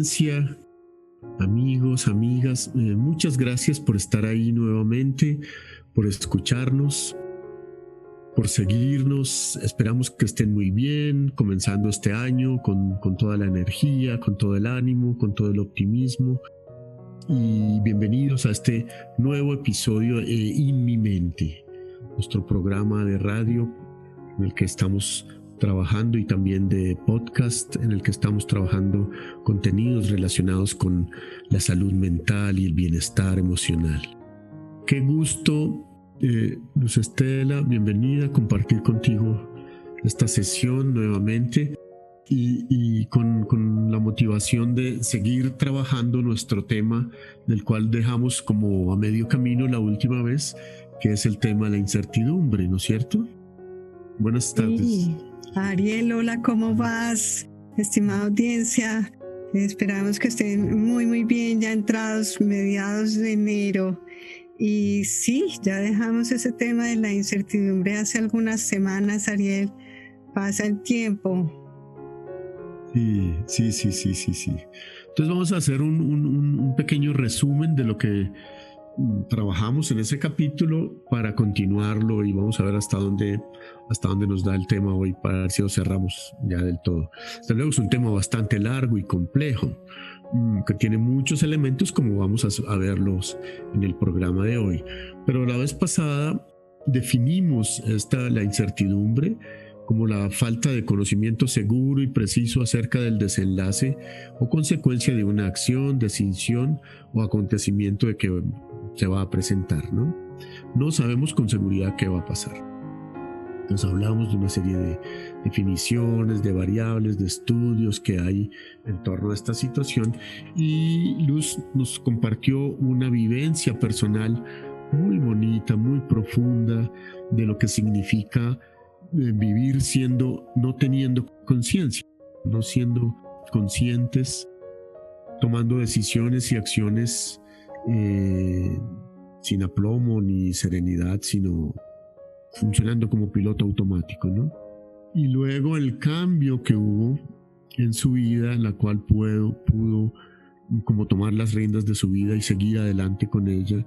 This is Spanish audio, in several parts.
audiencia, amigos, amigas, muchas gracias por estar ahí nuevamente, por escucharnos, por seguirnos. Esperamos que estén muy bien, comenzando este año con toda la energía, con todo el ánimo, con todo el optimismo. Y bienvenidos a este nuevo episodio de En Mi Mente, nuestro programa de radio en el que estamos trabajando, y también de podcast en el que estamos trabajando contenidos relacionados con la salud mental y el bienestar emocional. Qué gusto, Luz Estela, bienvenida a compartir contigo esta sesión nuevamente y con la motivación de seguir trabajando nuestro tema, del cual dejamos como a medio camino la última vez, que es el tema de la incertidumbre, ¿no es cierto? Buenas tardes. Sí. Ariel, hola, ¿cómo vas? Estimada audiencia, esperamos que estén muy bien, ya entrados mediados de enero. Y sí, ya dejamos ese tema de la incertidumbre hace algunas semanas, Ariel. Pasa el tiempo. Sí. Entonces vamos a hacer un pequeño resumen de lo que trabajamos en ese capítulo para continuarlo, y vamos a ver hasta dónde nos da el tema hoy, para ver si lo cerramos ya del todo. Desde luego es un tema bastante largo y complejo, que tiene muchos elementos, como vamos a verlos en el programa de hoy. Pero la vez pasada definimos la incertidumbre como la falta de conocimiento seguro y preciso acerca del desenlace o consecuencia de una acción, decisión o acontecimiento de que se va a presentar, ¿no? No sabemos con seguridad qué va a pasar. Nos hablamos de una serie de definiciones, de variables, de estudios que hay en torno a esta situación, y Luz nos compartió una vivencia personal muy bonita, muy profunda, de lo que significa vivir no teniendo conciencia, no siendo conscientes, tomando decisiones y acciones sin aplomo ni serenidad, sino funcionando como piloto automático, ¿no? Y luego el cambio que hubo en su vida, en la cual pudo como tomar las riendas de su vida y seguir adelante con ella,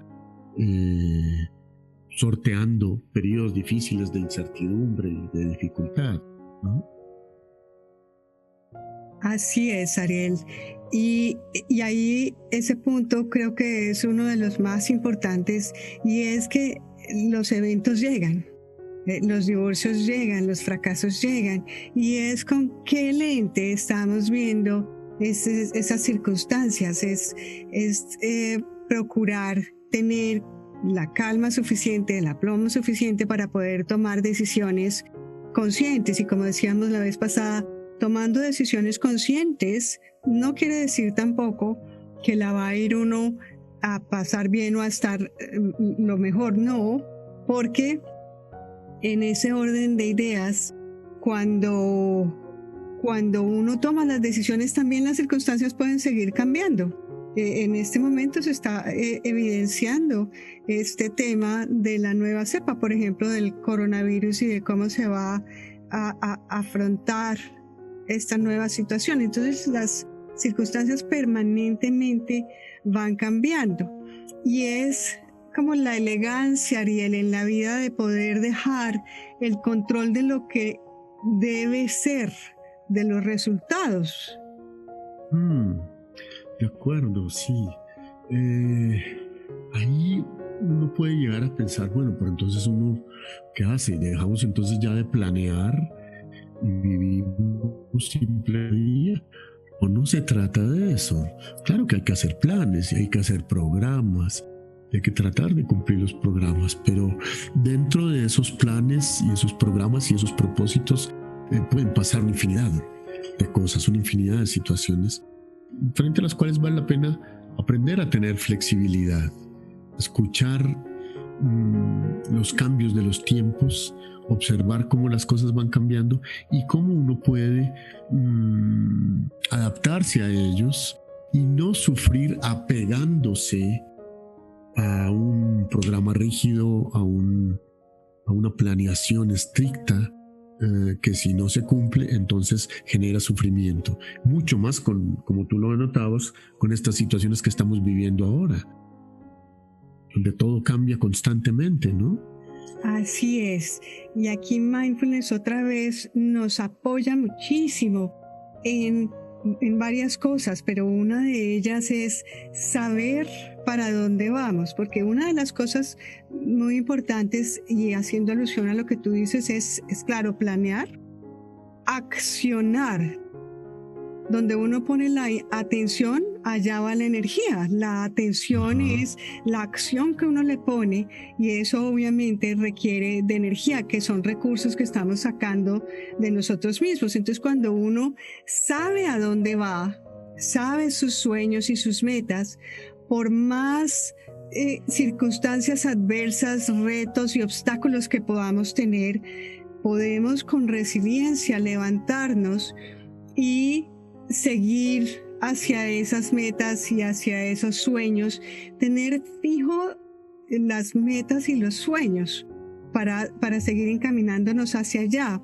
sorteando periodos difíciles de incertidumbre y de dificultad, ¿no? Así es, Ariel. Y ahí ese punto creo que es uno de los más importantes, y es que los eventos llegan, los divorcios llegan, los fracasos llegan, y es con qué lente estamos viendo esas circunstancias, es procurar tener la calma suficiente, el aplomo suficiente para poder tomar decisiones conscientes. Y como decíamos la vez pasada, tomando decisiones conscientes no quiere decir tampoco que la va a ir uno a pasar bien o a estar lo mejor, no, porque en ese orden de ideas, cuando uno toma las decisiones, también las circunstancias pueden seguir cambiando. En este momento se está evidenciando este tema de la nueva cepa, por ejemplo, del coronavirus, y de cómo se va a afrontar esta nueva situación. Entonces las circunstancias permanentemente van cambiando, y es como la elegancia, Ariel, en la vida, de poder dejar el control de lo que debe ser, de los resultados. De acuerdo, sí. Ahí uno puede llegar a pensar, bueno, pero entonces uno, ¿qué hace? ¿Dejamos entonces ya de planear y vivimos simple día? O no se trata de eso. Claro que hay que hacer planes y hay que hacer programas, hay que tratar de cumplir los programas, pero dentro de esos planes y esos programas y esos propósitos pueden pasar una infinidad de cosas, una infinidad de situaciones frente a las cuales vale la pena aprender a tener flexibilidad, escuchar los cambios de los tiempos, observar cómo las cosas van cambiando y cómo uno puede adaptarse a ellos y no sufrir apegándose a un programa rígido, a una planeación estricta, que si no se cumple, entonces genera sufrimiento. Mucho más como tú lo notabas, con estas situaciones que estamos viviendo ahora, donde todo cambia constantemente, ¿no? Así es. Y aquí mindfulness otra vez nos apoya muchísimo en, en varias cosas, pero una de ellas es saber para dónde vamos, porque una de las cosas muy importantes, y haciendo alusión a lo que tú dices, es claro, planear, accionar. Donde uno pone la atención, allá va la energía. La atención es la acción que uno le pone, y eso obviamente requiere de energía, que son recursos que estamos sacando de nosotros mismos. Entonces, cuando uno sabe a dónde va, sabe sus sueños y sus metas, por más circunstancias adversas, retos y obstáculos que podamos tener, podemos con resiliencia levantarnos y seguir hacia esas metas y hacia esos sueños, tener fijo las metas y los sueños para seguir encaminándonos hacia allá.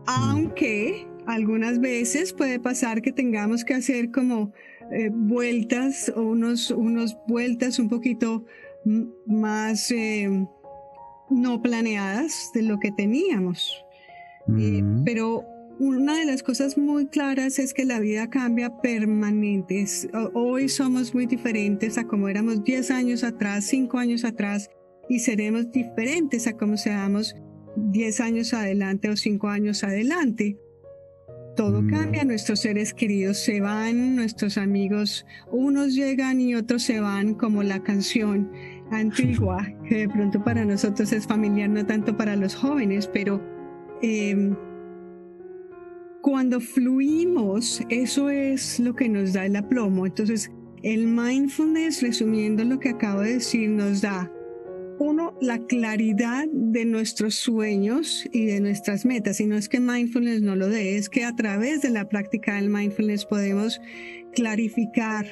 Aunque algunas veces puede pasar que tengamos que hacer como vueltas o unos vueltas un poquito más no planeadas de lo que teníamos. Pero una de las cosas muy claras es que la vida cambia permanente. Hoy somos muy diferentes a como éramos 10 años atrás, 5 años atrás, y seremos diferentes a como seamos 10 años adelante o 5 años adelante. Todo cambia, nuestros seres queridos se van, nuestros amigos, unos llegan y otros se van, como la canción antigua, que de pronto para nosotros es familiar, no tanto para los jóvenes, pero cuando fluimos, eso es lo que nos da el aplomo. Entonces, el mindfulness, resumiendo lo que acabo de decir, nos da, uno, la claridad de nuestros sueños y de nuestras metas. Y no es que mindfulness no lo dé, es que a través de la práctica del mindfulness podemos clarificar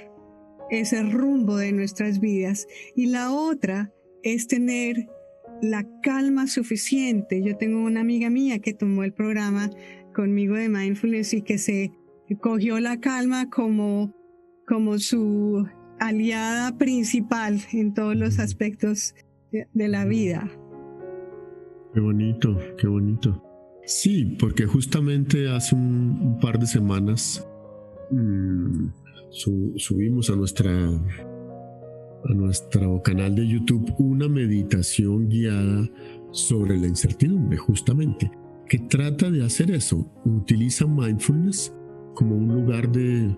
ese rumbo de nuestras vidas. Y la otra es tener la calma suficiente. Yo tengo una amiga mía que tomó el programa conmigo de mindfulness y que se cogió la calma como su aliada principal en todos los aspectos de la vida. Qué bonito, qué bonito. Sí, porque justamente hace un par de semanas subimos a nuestro canal de YouTube una meditación guiada sobre la incertidumbre, justamente, que trata de hacer eso. Utiliza mindfulness como un lugar de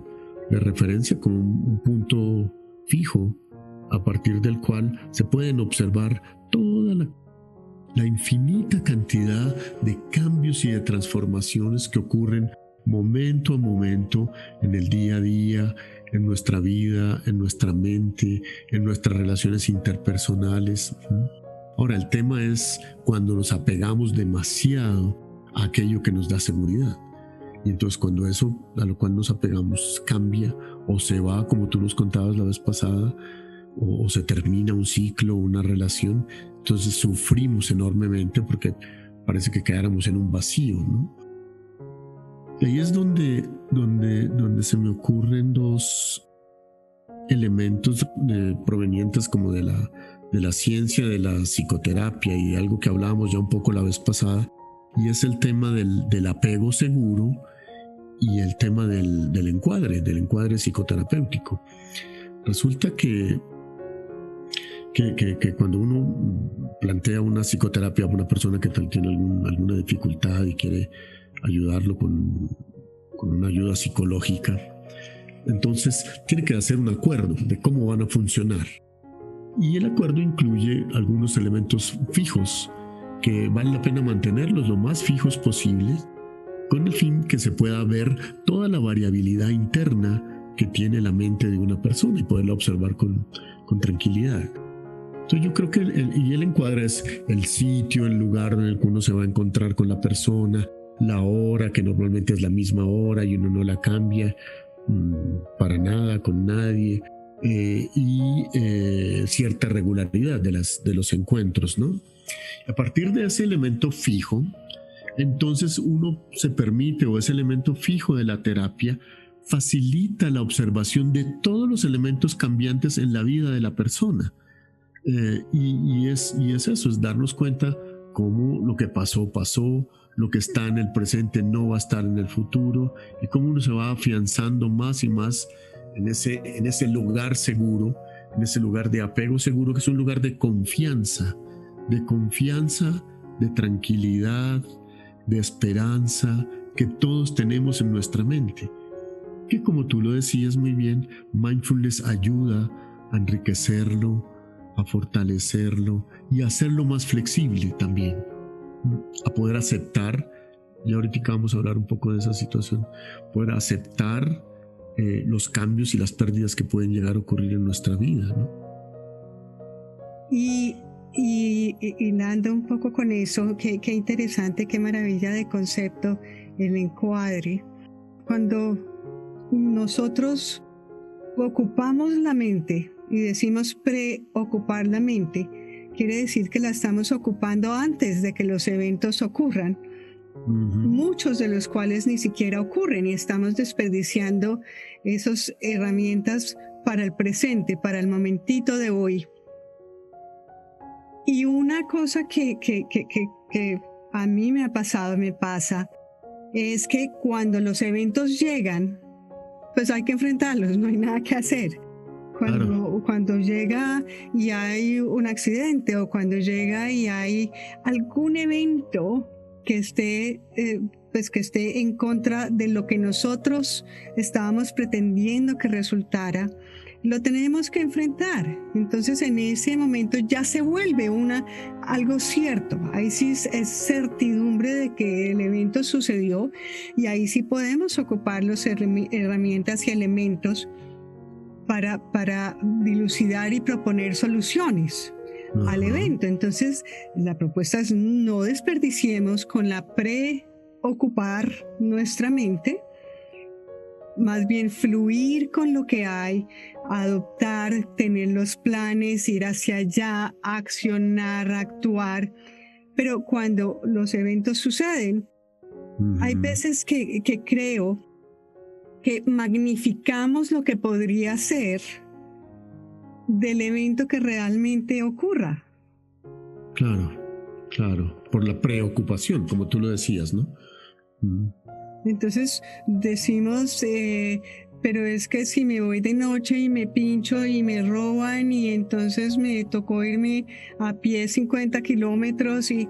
referencia, como un punto fijo a partir del cual se pueden observar toda la infinita cantidad de cambios y de transformaciones que ocurren momento a momento en el día a día, en nuestra vida, en nuestra mente, en nuestras relaciones interpersonales. Ahora, el tema es cuando nos apegamos demasiado a aquello que nos da seguridad. Y entonces cuando eso a lo cual nos apegamos cambia o se va, como tú nos contabas la vez pasada, o se termina un ciclo, una relación, entonces sufrimos enormemente porque parece que quedáramos en un vacío, ¿no? Y ahí es donde se me ocurren dos elementos provenientes como de la ciencia, de la psicoterapia y de algo que hablábamos ya un poco la vez pasada, y es el tema del apego seguro y el tema del encuadre psicoterapéutico. Resulta que cuando uno plantea una psicoterapia a una persona que tiene alguna dificultad y quiere ayudarlo con una ayuda psicológica, entonces tiene que hacer un acuerdo de cómo van a funcionar. Y el acuerdo incluye algunos elementos fijos que vale la pena mantenerlos lo más fijos posibles, con el fin que se pueda ver toda la variabilidad interna que tiene la mente de una persona y poderla observar con tranquilidad. Entonces yo creo que el encuadre es el sitio, el lugar en el que uno se va a encontrar con la persona, la hora, que normalmente es la misma hora y uno no la cambia para nada, con nadie. y cierta regularidad de los encuentros, ¿no? A partir de ese elemento fijo, entonces uno se permite, o ese elemento fijo de la terapia, facilita la observación de todos los elementos cambiantes en la vida de la persona. Y es eso, es darnos cuenta cómo lo que pasó, pasó, lo que está en el presente no va a estar en el futuro, y cómo uno se va afianzando más y más en ese lugar seguro, en ese lugar de apego seguro, que es un lugar de confianza, de tranquilidad, de esperanza, que todos tenemos en nuestra mente. Que, como tú lo decías muy bien, mindfulness ayuda a enriquecerlo, a fortalecerlo y a hacerlo más flexible también, a poder aceptar, y ahorita vamos a hablar un poco de esa situación, poder aceptar los cambios y las pérdidas que pueden llegar a ocurrir en nuestra vida, ¿no? Y hilando un poco con eso, qué interesante, qué maravilla de concepto, el encuadre. Cuando nosotros ocupamos la mente y decimos preocupar la mente, quiere decir que la estamos ocupando antes de que los eventos ocurran, muchos de los cuales ni siquiera ocurren, y estamos desperdiciando esas herramientas para el presente, para el momentito de hoy. Y una cosa que a mí me pasa, es que cuando los eventos llegan, pues hay que enfrentarlos, no hay nada que hacer. Cuando llega y hay un accidente, o cuando llega y hay algún evento que esté en contra de lo que nosotros estábamos pretendiendo que resultara, lo tenemos que enfrentar. Entonces, en ese momento ya se vuelve algo cierto. Ahí sí es certidumbre de que el evento sucedió, y ahí sí podemos ocupar las herramientas y elementos para dilucidar y proponer soluciones al evento. Entonces, la propuesta es: no desperdiciemos con la preocupar nuestra mente, más bien fluir con lo que hay, adoptar, tener los planes, ir hacia allá, accionar, actuar. Pero cuando los eventos suceden, hay veces que creo que magnificamos lo que podría ser del evento que realmente ocurra. Claro, por la preocupación, como tú lo decías, ¿no? Entonces decimos, pero es que si me voy de noche y me pincho y me roban, y entonces me tocó irme a pie 50 kilómetros y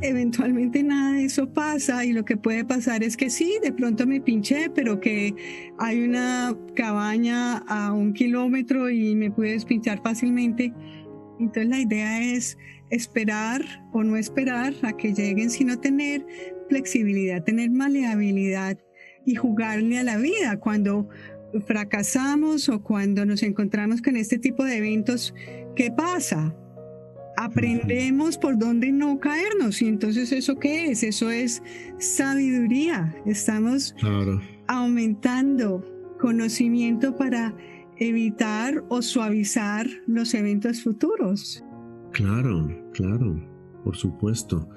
eventualmente nada de eso pasa, y lo que puede pasar es que sí, de pronto me pinché, pero que hay una cabaña a 1 kilómetro y me pude despinchar fácilmente. Entonces la idea es esperar o no esperar a que lleguen, sino tener flexibilidad, tener maleabilidad y jugarle a la vida. Cuando fracasamos o cuando nos encontramos con este tipo de eventos, ¿qué pasa? Aprendemos por dónde no caernos. Y entonces, ¿eso qué es? Eso es sabiduría. Estamos aumentando conocimiento para evitar o suavizar los eventos futuros. Claro, por supuesto.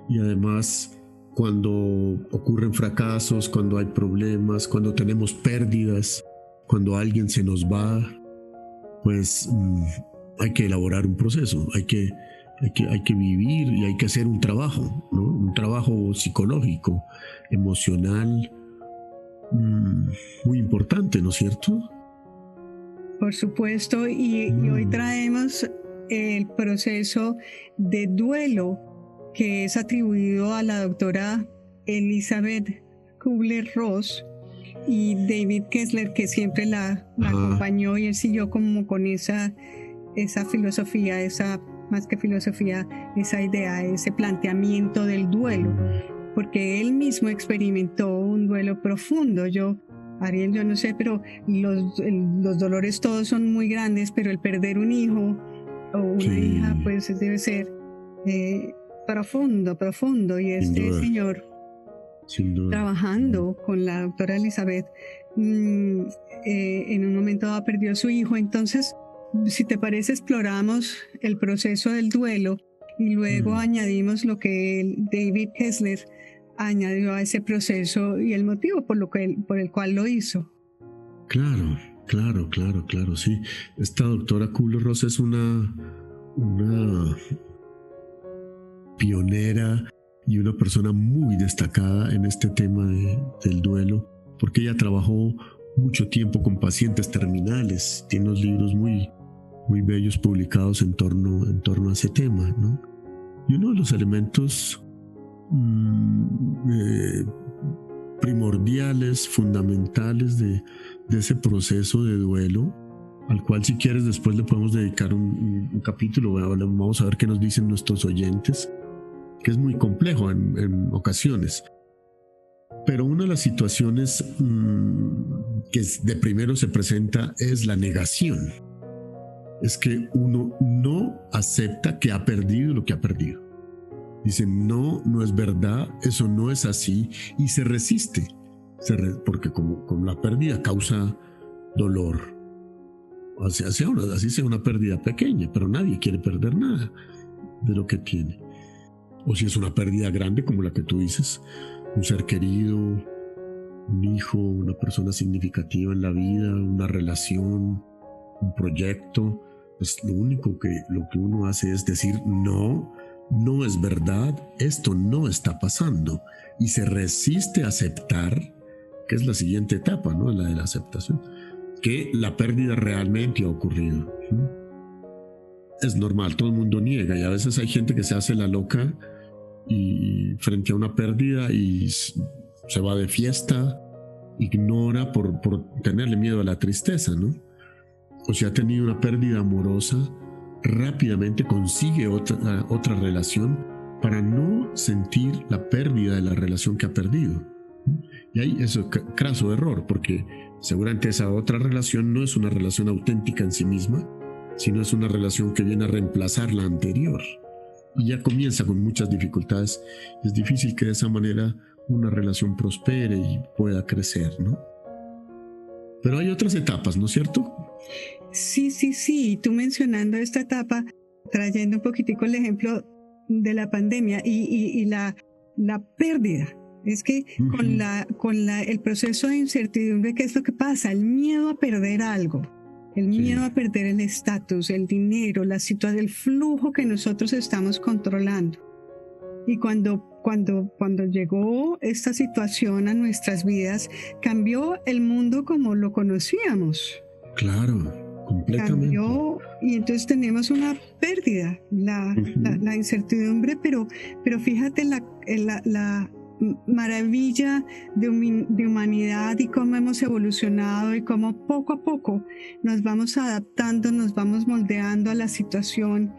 Y además, cuando ocurren fracasos, cuando hay problemas, cuando tenemos pérdidas, cuando alguien se nos va, pues hay que elaborar un proceso, hay que vivir, y hay que hacer un trabajo, ¿no? Un trabajo psicológico, emocional, muy importante, ¿no es cierto? Por supuesto, y hoy traemos el proceso de duelo que es atribuido a la doctora Elizabeth Kubler-Ross y David Kessler, que siempre la acompañó, y él siguió como con esa filosofía, más que filosofía, esa idea, ese planteamiento del duelo, porque él mismo experimentó un duelo profundo. Ariel, yo no sé, pero los dolores todos son muy grandes, pero el perder un hijo o una hija, pues debe ser profundo. Y este señor, trabajando con la doctora Elizabeth, en un momento dado perdió a su hijo. Entonces, si te parece, exploramos el proceso del duelo y luego añadimos lo que David Kessler añadió a ese proceso y el motivo por el cual lo hizo. Claro, sí. Esta doctora Kubler-Ross es una pionera y una persona muy destacada en este tema del duelo, porque ella trabajó mucho tiempo con pacientes terminales, tiene unos libros muy, muy bellos publicados en torno a ese tema, ¿no? Y uno de los elementos primordiales, fundamentales de ese proceso de duelo, al cual, si quieres, después le podemos dedicar un capítulo. Vamos a ver qué nos dicen nuestros oyentes, que es muy complejo en ocasiones. Pero una de las situaciones que de primero se presenta es la negación. Es que uno no acepta que ha perdido lo que ha perdido. Dice, no es verdad, eso no es así, y se resiste, porque como la pérdida causa dolor, así sea una pérdida pequeña, pero nadie quiere perder nada de lo que tiene. O si es una pérdida grande, como la que tú dices, un ser querido, un hijo, una persona significativa en la vida, una relación, un proyecto, pues lo que uno hace es decir, no es verdad, esto no está pasando, y se resiste a aceptar, que es la siguiente etapa, ¿no? La de la aceptación, que la pérdida realmente ha ocurrido. Es normal, todo el mundo niega, y a veces hay gente que se hace la loca y frente a una pérdida y se va de fiesta, ignora por tenerle miedo a la tristeza, ¿no? O si ha tenido una pérdida amorosa, rápidamente consigue otra relación para no sentir la pérdida de la relación que ha perdido. Y ahí es un craso error, porque seguramente esa otra relación no es una relación auténtica en sí misma, sino es una relación que viene a reemplazar la anterior. Y ya comienza con muchas dificultades. Es difícil que de esa manera una relación prospere y pueda crecer, ¿no? Pero hay otras etapas, ¿no es cierto? Sí. Tú mencionando esta etapa, trayendo un poquitico el ejemplo de la pandemia y la pérdida. Es que con el proceso de incertidumbre, ¿qué es lo que pasa? El miedo a perder algo, el miedo a perder el estatus, el dinero, la situación, el flujo que nosotros estamos controlando. Y cuando llegó esta situación a nuestras vidas, cambió el mundo como lo conocíamos. Claro, completamente. Cambió, y entonces tenemos una pérdida, la incertidumbre, pero fíjate la maravilla de humanidad y cómo hemos evolucionado y cómo poco a poco nos vamos adaptando, nos vamos moldeando a la situación.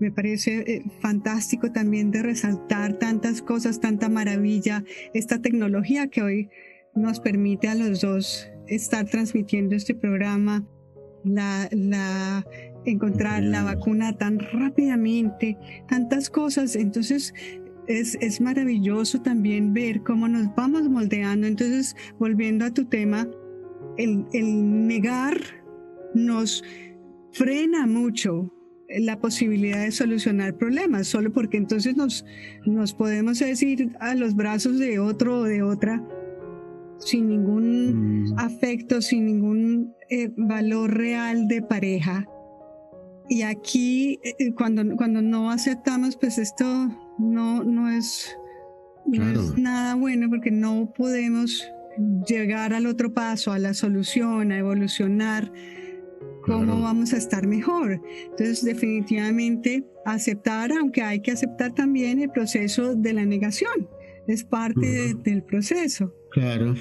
Me parece fantástico también de resaltar tantas cosas, tanta maravilla, esta tecnología que hoy nos permite a los dos estar transmitiendo este programa, encontrar la vacuna tan rápidamente, tantas cosas. Entonces es maravilloso también ver cómo nos vamos moldeando. Entonces, volviendo a tu tema, el negar nos frena mucho la posibilidad de solucionar problemas, solo porque entonces nos podemos decir a los brazos de otro o de otra, sin ningún afecto, sin ningún valor real de pareja. Y aquí, cuando no aceptamos, pues esto no es nada bueno, porque no podemos llegar al otro paso, a la solución, a evolucionar. ¿Cómo vamos a estar mejor? Entonces, definitivamente aceptar, aunque hay que aceptar también el proceso de la negación. Es parte del proceso. Claro,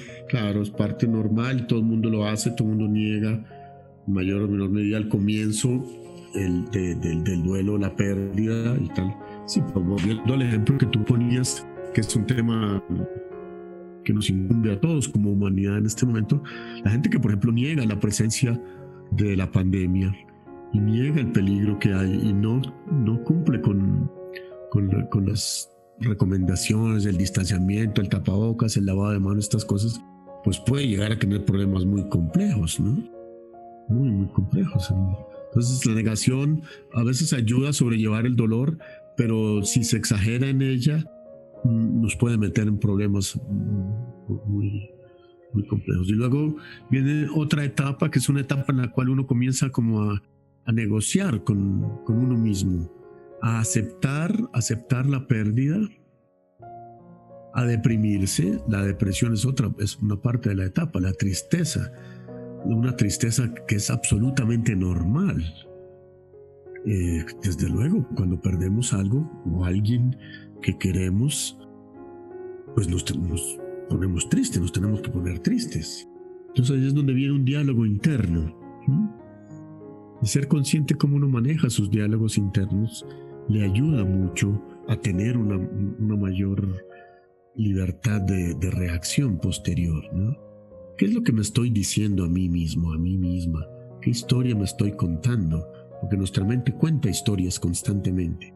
es parte normal. Todo el mundo lo hace, todo el mundo niega en mayor o menor medida al comienzo del duelo, la pérdida y tal. Sí, pues volviendo al ejemplo que tú ponías, que es un tema que nos incumbe a todos como humanidad en este momento, la gente que, por ejemplo, niega la presencia de la pandemia y niega el peligro que hay y no cumple con las recomendaciones, el distanciamiento, el tapabocas, el lavado de manos, estas cosas, pues puede llegar a tener problemas muy complejos, ¿no? Muy, muy complejos. Entonces la negación a veces ayuda a sobrellevar el dolor, pero si se exagera en ella, nos puede meter en problemas muy, muy complejos. Y luego viene otra etapa, que es una etapa en la cual uno comienza como a negociar con uno mismo, a aceptar la pérdida, a deprimirse. La depresión es una parte de la etapa, la tristeza, una tristeza que es absolutamente normal. Desde luego, cuando perdemos algo o alguien que queremos, pues nos ponemos tristes, nos tenemos que poner tristes. Entonces ahí es donde viene un diálogo interno. Y ser consciente cómo uno maneja sus diálogos internos le ayuda mucho a tener una mayor libertad de reacción posterior, ¿no? ¿Qué es lo que me estoy diciendo a mí mismo, a mí misma? ¿Qué historia me estoy contando? Porque nuestra mente cuenta historias constantemente,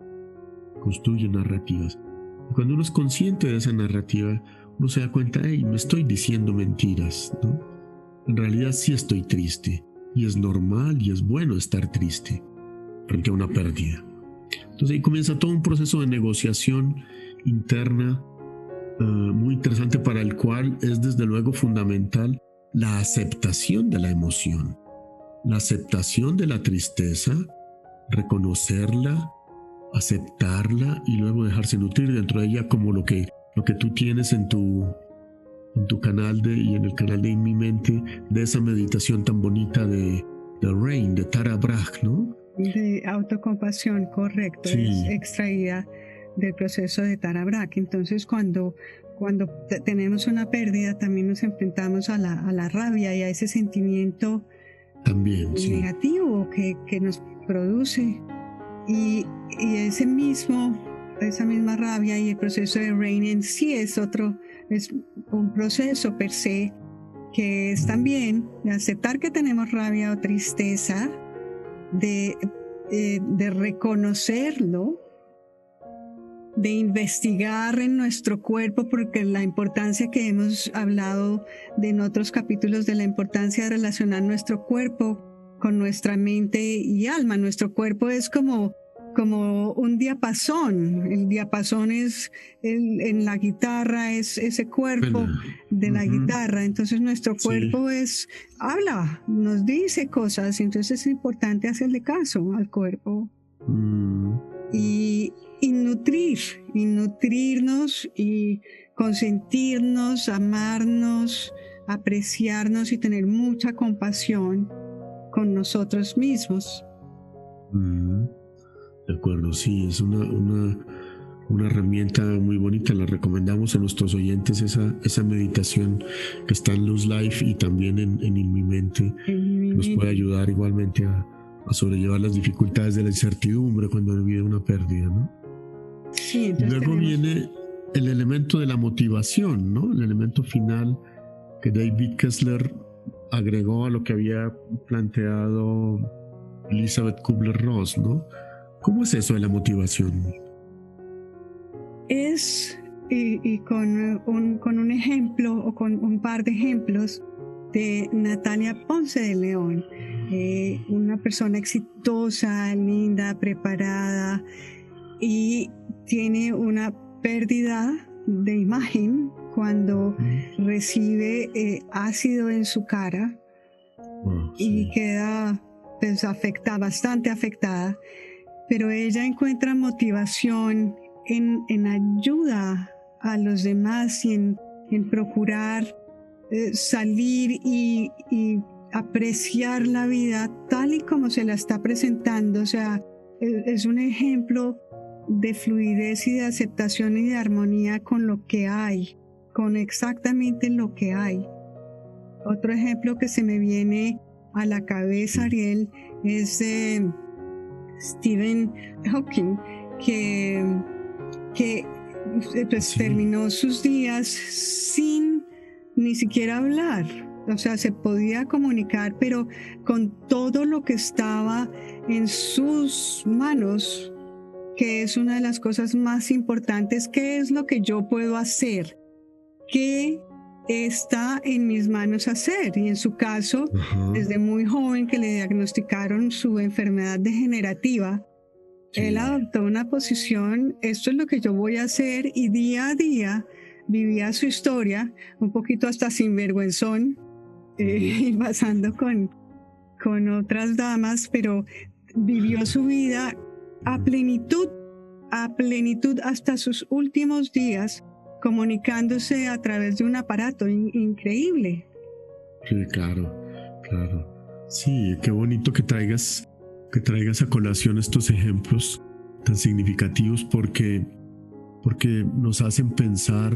construye narrativas. Y cuando uno es consciente de esa narrativa, uno se da cuenta, hey, me estoy diciendo mentiras, ¿no? En realidad sí estoy triste, y es normal y es bueno estar triste frente a una pérdida. Entonces ahí comienza todo un proceso de negociación interna muy interesante, para el cual es desde luego fundamental la aceptación de la emoción, la aceptación de la tristeza, reconocerla, aceptarla y luego dejarse nutrir dentro de ella, como lo que tú tienes en tu canal y en el canal de En Mi Mente, de esa meditación tan bonita de Rain, de Tara Brach, ¿no? De autocompasión, correcto, sí. Es extraída del proceso de Tara Brach. Entonces cuando tenemos una pérdida, también nos enfrentamos a la rabia y a ese sentimiento también, negativo que nos produce, y esa misma rabia y el proceso de Rain en sí es un proceso per se, que es también de aceptar que tenemos rabia o tristeza, de reconocerlo, de investigar en nuestro cuerpo, porque la importancia que hemos hablado en otros capítulos de la importancia de relacionar nuestro cuerpo con nuestra mente y alma. Nuestro cuerpo es como un diapasón. El diapasón es en la guitarra, es ese cuerpo de la guitarra. Entonces nuestro cuerpo habla, nos dice cosas. Entonces es importante hacerle caso al cuerpo. Y nutrirnos y consentirnos, amarnos, apreciarnos y tener mucha compasión con nosotros mismos. De acuerdo, sí, es una herramienta muy bonita. La recomendamos a nuestros oyentes, esa meditación que está en Luz Life y también en Mi Mente. Nos puede ayudar igualmente a sobrellevar las dificultades de la incertidumbre cuando vive una pérdida, ¿no? Sí, luego viene el elemento de la motivación, ¿no? El elemento final que David Kessler agregó a lo que había planteado Elizabeth Kubler-Ross, ¿no? ¿Cómo es eso de la motivación? Es, y con un ejemplo o con un par de ejemplos de Natalia Ponce de León, una persona exitosa, linda, preparada, y tiene una pérdida de imagen cuando recibe ácido en su cara, y queda bastante afectada, pero ella encuentra motivación en ayuda a los demás y en procurar salir y apreciar la vida tal y como se la está presentando. O sea, es un ejemplo de fluidez y de aceptación y de armonía con lo que hay, con exactamente lo que hay. Otro ejemplo que se me viene a la cabeza, Ariel, es Stephen Hawking, que terminó sus días sin ni siquiera hablar. O sea, se podía comunicar, pero con todo lo que estaba en sus manos, que es una de las cosas más importantes. ¿Qué es lo que yo puedo hacer? ¿Qué está en mis manos hacer. Y en su caso, desde muy joven que le diagnosticaron su enfermedad degenerativa, él adoptó una posición, esto es lo que yo voy a hacer, y día a día vivía su historia, un poquito hasta sinvergüenzón, y pasando con otras damas, pero vivió su vida a plenitud hasta sus últimos días, comunicándose a través de un aparato increíble. Sí, claro. Sí, qué bonito que traigas a colación estos ejemplos tan significativos porque nos hacen pensar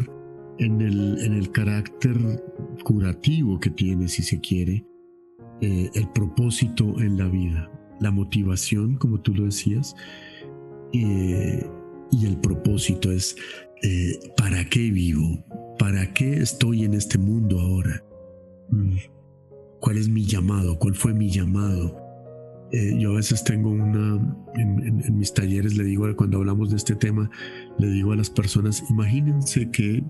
en el carácter curativo que tiene, si se quiere, el propósito en la vida, la motivación, como tú lo decías, y el propósito es ¿para qué vivo? ¿Para qué estoy en este mundo ahora? ¿Cuál es mi llamado? ¿Cuál fue mi llamado? Yo a veces tengo en mis talleres, le digo, cuando hablamos de este tema, le digo a las personas, imagínense que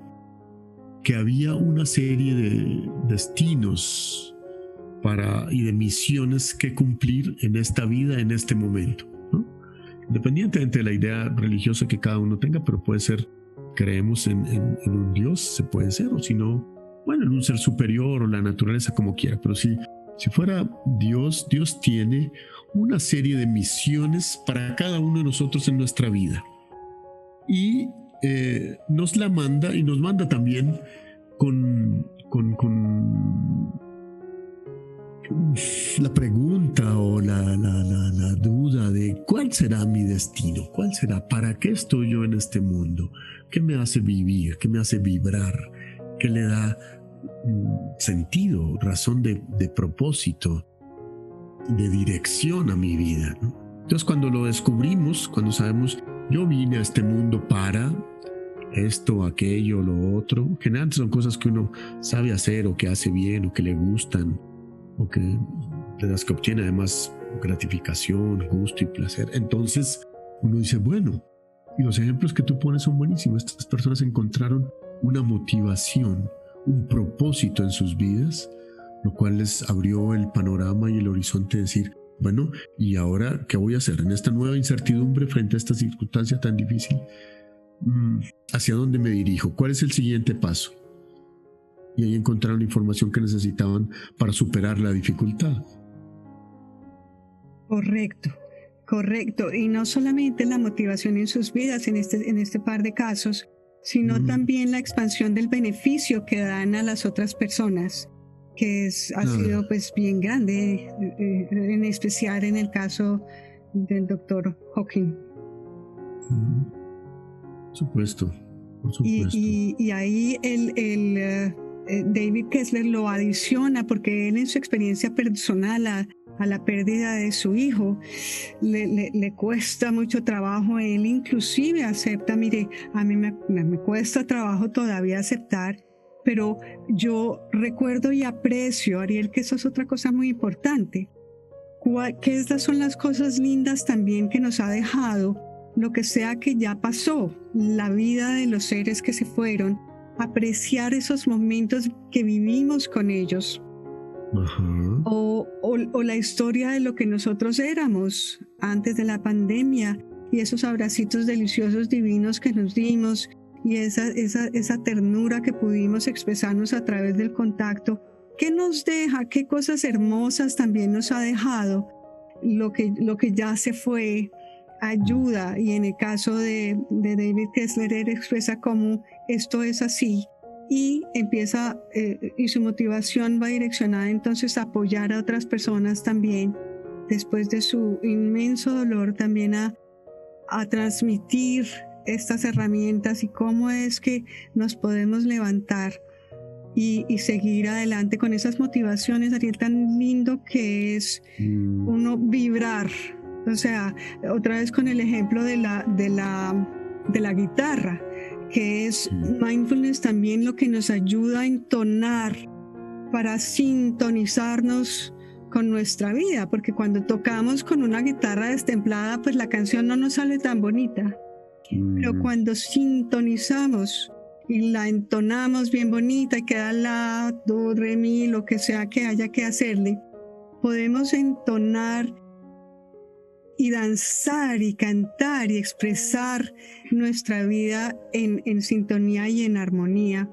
había una serie de destinos y de misiones que cumplir en esta vida, en este momento, ¿no? Independientemente de la idea religiosa que cada uno tenga, pero puede ser, creemos en un Dios, se puede ser, o si no, bueno, en un ser superior o la naturaleza, como quiera, pero si fuera Dios tiene una serie de misiones para cada uno de nosotros en nuestra vida. Y nos la manda, y nos manda también con la pregunta o la duda de ¿cuál será mi destino? ¿Cuál será? ¿Para qué estoy yo en este mundo? ¿Qué me hace vivir? ¿Qué me hace vibrar? ¿Qué le da sentido, razón de propósito, de dirección a mi vida, ¿no? Entonces, cuando lo descubrimos, cuando sabemos, yo vine a este mundo para esto, aquello, lo otro, generalmente son cosas que uno sabe hacer o que hace bien o que le gustan o que de las que obtiene además gratificación, gusto y placer. Entonces uno dice, bueno, y los ejemplos que tú pones son buenísimos. Estas personas encontraron una motivación, un propósito en sus vidas, lo cual les abrió el panorama y el horizonte de decir, bueno, ¿y ahora qué voy a hacer en esta nueva incertidumbre frente a esta circunstancia tan difícil? ¿Hacia dónde me dirijo? ¿Cuál es el siguiente paso? Y ahí encontraron la información que necesitaban para superar la dificultad. Correcto. Y no solamente la motivación en sus vidas en este par de casos, sino también la expansión del beneficio que dan a las otras personas, que ha sido pues bien grande, en especial en el caso del doctor Hawking. Por supuesto. Y ahí David Kessler lo adiciona porque él en su experiencia personal a la pérdida de su hijo le cuesta mucho trabajo. Él inclusive acepta, mire, a mí me cuesta trabajo todavía aceptar, pero yo recuerdo y aprecio, Ariel, que eso es otra cosa muy importante, que estas son las cosas lindas también que nos ha dejado lo que sea que ya pasó, la vida de los seres que se fueron, apreciar esos momentos que vivimos con ellos. O la historia de lo que nosotros éramos antes de la pandemia y esos abracitos deliciosos divinos que nos dimos y esa ternura que pudimos expresarnos a través del contacto. ¿Qué nos deja? ¿Qué cosas hermosas también nos ha dejado lo que ya se fue? Ayuda, y en el caso de David Kessler, él expresa cómo esto es así y empieza, y su motivación va direccionada entonces a apoyar a otras personas también, después de su inmenso dolor, también a transmitir estas herramientas y cómo es que nos podemos levantar y seguir adelante con esas motivaciones, Ariel, tan lindo que es uno vibrar. O sea, otra vez con el ejemplo de la guitarra, que es mindfulness también lo que nos ayuda a entonar para sintonizarnos con nuestra vida, porque cuando tocamos con una guitarra destemplada, pues la canción no nos sale tan bonita. Pero cuando sintonizamos y la entonamos bien bonita y queda la, do, re, mi, lo que sea que haya que hacerle, podemos entonar y danzar y cantar y expresar nuestra vida en sintonía y en armonía.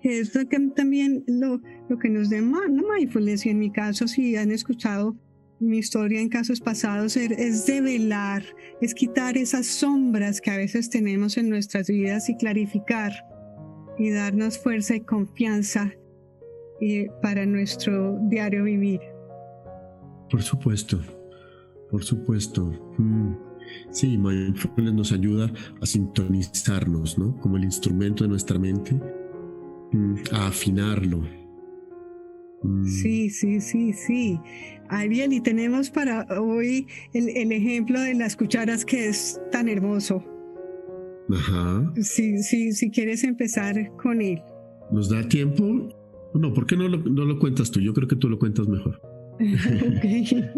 Es lo que también lo que nos demanda mindfulness, y en mi caso, si han escuchado mi historia en casos pasados, es develar, es quitar esas sombras que a veces tenemos en nuestras vidas y clarificar y darnos fuerza y confianza para nuestro diario vivir. Por supuesto, por supuesto. Sí, mindfulness nos ayuda a sintonizarnos, ¿no? Como el instrumento de nuestra mente, a afinarlo. Sí. Ariel, y tenemos para hoy el ejemplo de las cucharas, que es tan hermoso. Ajá. Si quieres empezar con él. ¿Nos da tiempo? No, ¿por qué no lo cuentas tú? Yo creo que tú lo cuentas mejor. Okay.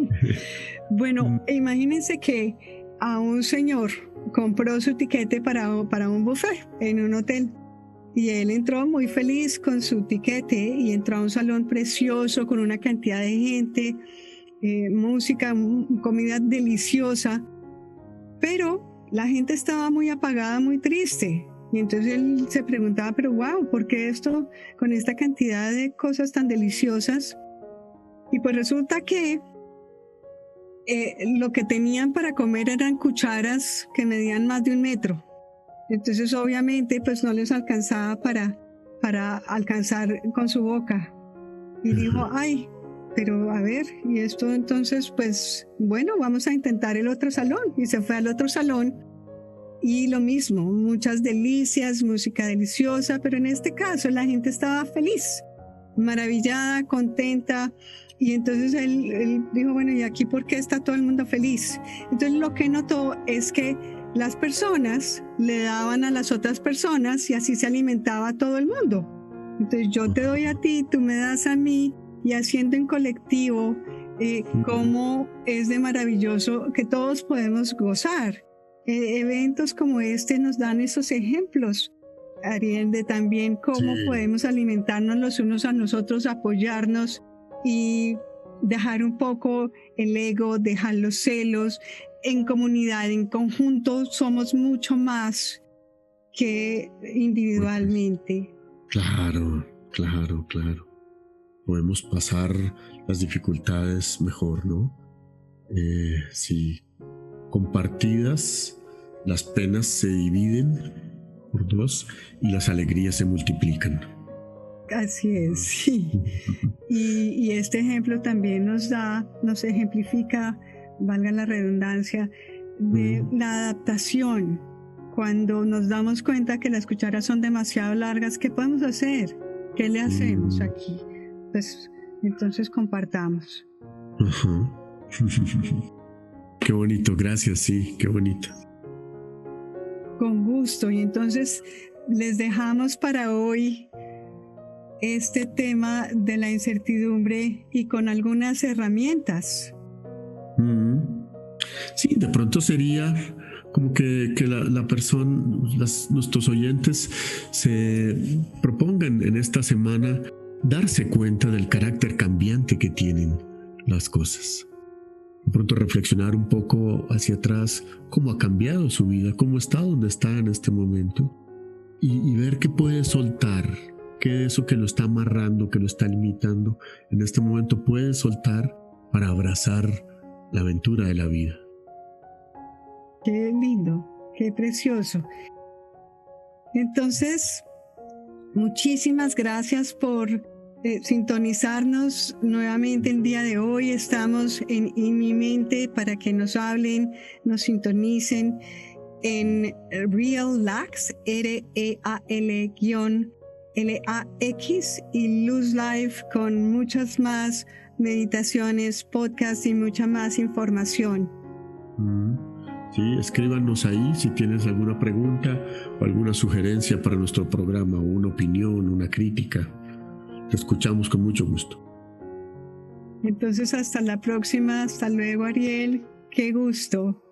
Bueno, imagínense que a un señor compró su tiquete para un buffet en un hotel. Y él entró muy feliz con su tiquete y entró a un salón precioso con una cantidad de gente, música, comida deliciosa. Pero la gente estaba muy apagada, muy triste. Y entonces él se preguntaba, pero wow, ¿por qué esto con esta cantidad de cosas tan deliciosas? Y pues resulta que lo que tenían para comer eran cucharas que medían más de 1 metro. Entonces obviamente pues no les alcanzaba para alcanzar con su boca. Y dijo, ay, pero a ver, y esto entonces pues bueno, vamos a intentar el otro salón. Y se fue al otro salón y lo mismo, muchas delicias, música deliciosa, pero en este caso la gente estaba feliz, maravillada, contenta. Y entonces él dijo, bueno, ¿y aquí por qué está todo el mundo feliz? Entonces lo que notó es que las personas le daban a las otras personas y así se alimentaba todo el mundo. Entonces yo te doy a ti, tú me das a mí, y haciendo en colectivo, cómo es de maravilloso que todos podemos gozar. Eventos como este nos dan esos ejemplos, Ariel, de también cómo podemos alimentarnos los unos a nosotros, apoyarnos y dejar un poco el ego, dejar los celos. En comunidad, en conjunto, somos mucho más que individualmente. Claro. Podemos pasar las dificultades mejor, ¿no? Sí, compartidas, las penas se dividen por 2 y las alegrías se multiplican. Así es, sí. Y este ejemplo también nos ejemplifica, valga la redundancia, de la adaptación. Cuando nos damos cuenta que las cucharas son demasiado largas, ¿qué podemos hacer? ¿Qué le hacemos aquí? Pues entonces compartamos. Qué bonito, gracias, sí, qué bonito. Con gusto. Y entonces les dejamos para hoy este tema de la incertidumbre y con algunas herramientas. Sí, de pronto sería como que la persona, nuestros oyentes se propongan en esta semana darse cuenta del carácter cambiante que tienen las cosas. De pronto reflexionar un poco hacia atrás, cómo ha cambiado su vida, cómo está donde está en este momento, y ver qué puede soltar, qué eso que lo está amarrando, que lo está limitando, en este momento puede soltar para abrazar la aventura de la vida. Qué lindo, qué precioso. Entonces, muchísimas gracias por sintonizarnos nuevamente el día de hoy. Estamos en mi mente para que nos hablen, nos sintonicen en Real-Lax, REAL-LAX, y Luz Life, con muchas más meditaciones, podcasts y mucha más información. Sí, escríbanos ahí si tienes alguna pregunta o alguna sugerencia para nuestro programa, o una opinión, una crítica. Te escuchamos con mucho gusto. Entonces, hasta la próxima. Hasta luego, Ariel. Qué gusto.